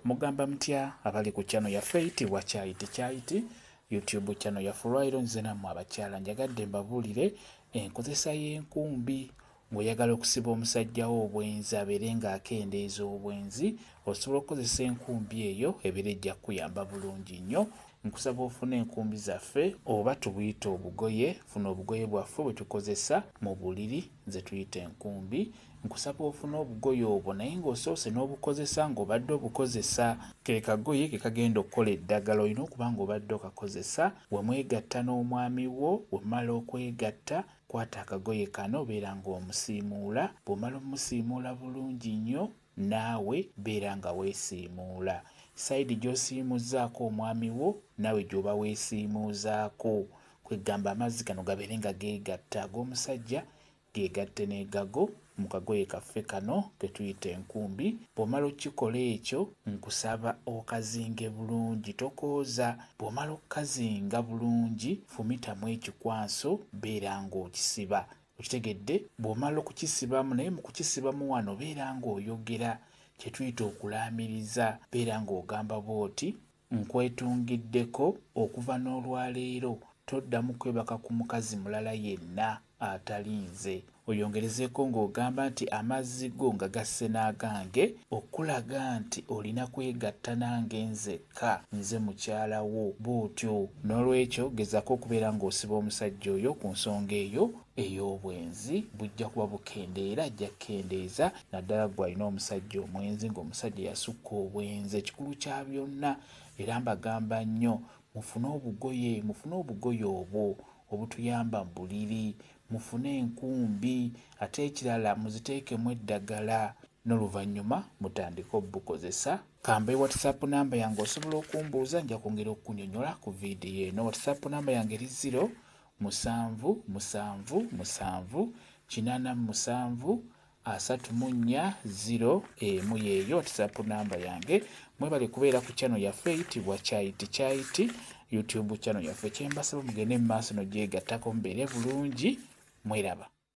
Mugamba mutya abali ku channel yaffe eyitibwa Kyayiti YouTube channel yaffe olwaliro nze nammwe abakyala njagadde mbabuulire enkozesa y'enkumbi. Ng'oyagala okusiba omusajja wo obwenzi abeere ng'akendeeza obwenzi, osobola okukozesa enkumbi eyo ebeera ejja kukuyamba bulungi nnyo. Nkusaba ofune enkumbi zaffe oba tubuyite obugoye, funa obugoye bwaffe bwe tukozesa mu buliri ze tuyita enkumbi. Nkusaba ofune obugoye obwo naye ng'osoose n'obukozesa ng'obadde obukozesa. Ke kagoye ke kagenda okukola eddagala, olina okuba ng'obadde okakozesa. We mwegatta n'omwami wo, wemala okwegatta kwata akagoye kano beera ng'omusiimuula. Bw'omala omusiimuula bulungi nnyo naawe beera nga weesiimuula. Sayidi gy'osiimuzaako omwami wo naawe gy'oba weesiimuuzaako. Kwegamba amazzi gano gabeere nga geegatta, ag'omusajja geegatte n'egago mu kagoye kaffe kano ke tuyita enkumbi. Bw'omala okikola ekyo nkusaba okazinge bulungi, tokooza. Bw'omala okukazinga bulungi fumitamu ekikwanso beera ng'okisiba. Okitegedde? Bw'omala okukisibamu, naye mu kukisibamu wano beera ng'oyogera, kye tuyita okulaamiriza. Beera ng'ogamba bw'oti nkwetungiddeko okuva n'olwaleero toddamu kwebaka ku mukazi mulala yenna atali nze. Oyongerezeeko ng'ogamba nti amazzi go nga gasse n'agange, okulaga nti olina kwegatta nange nzekka, nze mukyala wo. Bw'otyo n'olwekyo gezaako okubeera ng'osiba omusajja oyo ku nsonga eyo ey'obwenzi. Bujja kuba bukendeera, ajja kukendeeza naddala gwe alina omusajja omwenzi, ng'omusajja yasukka obwenzi. Ekikulu kya byonna era mbagamba nnyo, mufune obugoye obwo obutuyamba mu buliri, mufune enkumbi, ate ekirala muziteekemu eddagala, n'oluvannyuma mutandike obukozesa. Kambe WhatsApp namba yange osobola okumbuuza, nja kwongera okukunnyonnyola ku viidiyo eno. WhatsApp namba yange eri 0777873401 yeeyo WhatsApp namba yange. Mwebale kubeera ku channel yaffe eyitibwa Kyayiti YouTube channel yaffe. Kyembasaba mugende mu maaso n'ogyegattako mubeere bulungi. Mweraba.